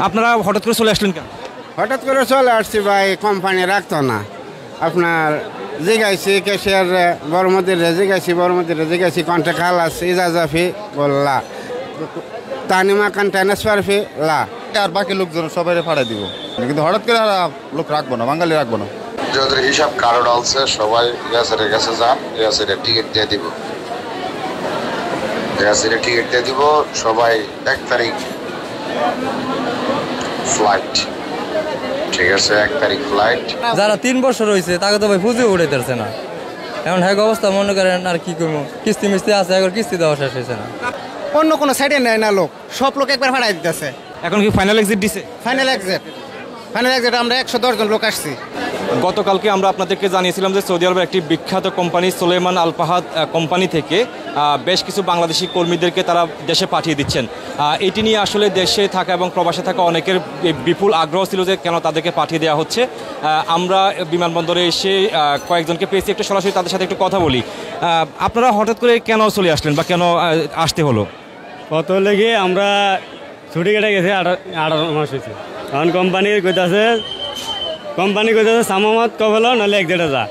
আপনারা হঠাৎ করে চলে আসলেন কেন? হঠাৎ করে চলে আসছি ভাই, কোম্পানি রাখতো না। আপনার জিগাইছি ক্যাশিয়ার বড়মতির জিগাইছি, কন্ট্রাক্ট খালাস ইজাজাফি বললা, তানিমা কান ট্রান্সফার ফি লা, আর বাকি লোকজন সবাই ফাড়াই দিব, কিন্তু হঠাৎ করে লোক রাখবো না, বাঙালি রাখবো না। যাদের হিসাব কারো ডালছে সবাই ইয়াসের কাছে যান, ইয়াসের টিকিট দিয়ে দিব, ইয়াসের টিকিট দিয়ে দিব। সবাই 1 তারিখ ফ্লাইট, ঠিক আছে? 1 তারিখ ফ্লাইট। যারা 3 বছর হয়েছে তাকে তো ভাই পুঁজি উঠাইতেছে না। এখন হ্যাঁ অবস্থা মনে করেন আর কি করবো, কিস্তি মিস্তি আছে, এখন কিস্তি দেওয়া শেষ হয়েছে না। অন্য কোনো সাইডে নেয় না লোক, সব লোক একবার ভাড়াই দিতেছে। এখন কি ফাইনাল এক্সিট দিছে? ফাইনাল এক্সিট আমরা 110 জন লোক আসছি। গতকালকে আমরা আপনাদেরকে জানিয়েছিলাম যে সৌদি আরবের একটি বিখ্যাত কোম্পানি সুলেমান আল ফাহাদ কোম্পানি থেকে বেশ কিছু বাংলাদেশি কর্মীদেরকে তারা দেশে পাঠিয়ে দিচ্ছেন। এটি নিয়ে আসলে দেশে থাকা এবং প্রবাসে থাকা অনেকের বিপুল আগ্রহ ছিল যে কেন তাদেরকে পাঠিয়ে দেওয়া হচ্ছে। আমরা বিমানবন্দরে এসে কয়েকজনকে পেয়েছি, একটু সরাসরি তাদের সাথে একটু কথা বলি। আপনারা হঠাৎ করে কেন চলে আসলেন বা কেন আসতে হলো? কত লেগে আমরা ছুটি কেটে গেছি 18 মাস হয়েছে। কারণ কোম্পানি কইতাছে সামামত কবল নাহলে 1-1.5 যা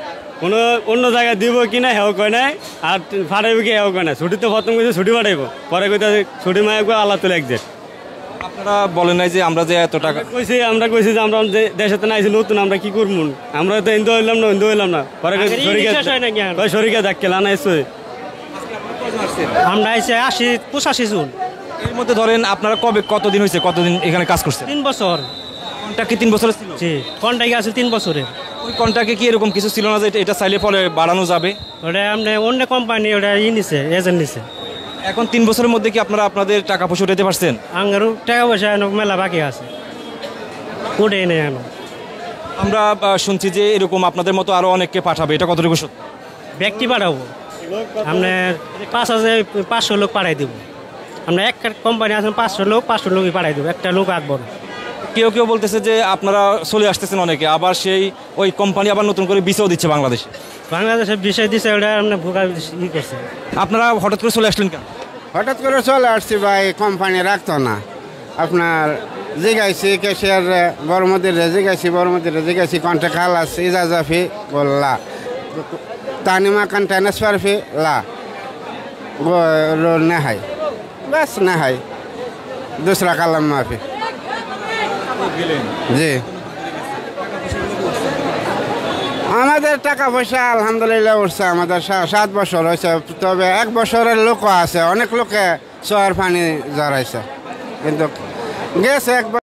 কোনো অন্য জায়গায় দিব কিনা হেও কয় নাই, আর ফাটাইব কি হেও কয় না। ছুটি তো প্রথম কিছু ছুটি ফাটাইব, পরে কইতাছে ছুটি মায় আল্লাহ তুলে 1 আপনারা বলেন নাই যে আমরা যে এত টাকা আমরা কইছি যে আমরা দেশে তো নাইছি নতুন, আমরা কি করবো, আমরা তো হিন্দু হইলাম না পরে শরীরে দেখ কেলা না এসে আমরা এসে 85 জন। এর মধ্যে ধরেন আপনারা কতদিন হয়েছে, কতদিন এখানে কাজ করছেন? 3 বছর। কন্ট্রাক্ট কি 3 বছরের ছিল? জি, কন্ট্রাক্ট আছে 3 বছরের। ওই কন্ট্রাক্টে কি এরকম কিছু ছিল না যে এটা চাইলে পরে বাড়ানো যাবে? ওটা আমরা অন্য কোম্পানি ওটা নিছে, এজেন্ট নিছে। এখন 3 বছরের মধ্যে কি আপনারা আপনাদের টাকা পয়সা উঠাতে পারছেন? আঙ্গারও টাকা পয়সা মেলা বাকি আছে, উঠে নেই। আমরা শুনছি যে এরকম আপনাদের মতো আরো অনেককে পাঠাবে, এটা কতটুকু সত্য? ব্যক্তি পাঠাবো, আপনার 500 লোক পাঠাই দেবো। আমরা এক কোম্পানি আছেন 500 লোকই পাঠাই দেবো, একটা লোক আঁকবো না। কেউ বলতেছে যে আপনারা চলে আসতেছেন অনেকে, আবার সেই ওই কোম্পানি আবার নতুন করে ভিসাও দিচ্ছে বাংলাদেশের বিষয় দিচ্ছে, ওটা আমরা ভোগার করছে। আপনারা হঠাৎ করে চলে আসলেন কেন? হঠাৎ করে চলে আসছি ভাই, কোম্পানি রাখতো না। আপনার জিগাইছি ক্যাশিয়ার বড়মতির জিগাইছি, কন্ট্রাক্ট খালাস ইজাজাফি বললা, তানিমা কান ট্রান্সফার ফি লা, নেহাই বাস নেহাই দুসরা কালাম মাফি। জি, আমাদের টাকা পয়সা আলহামদুলিল্লাহ উঠছে, আমাদের 7 বছর হয়েছে। তবে 1 বছরের লোকও আছে, অনেক লোকে চোয়ার পানি জড়াইছে, কিন্তু গেছে 1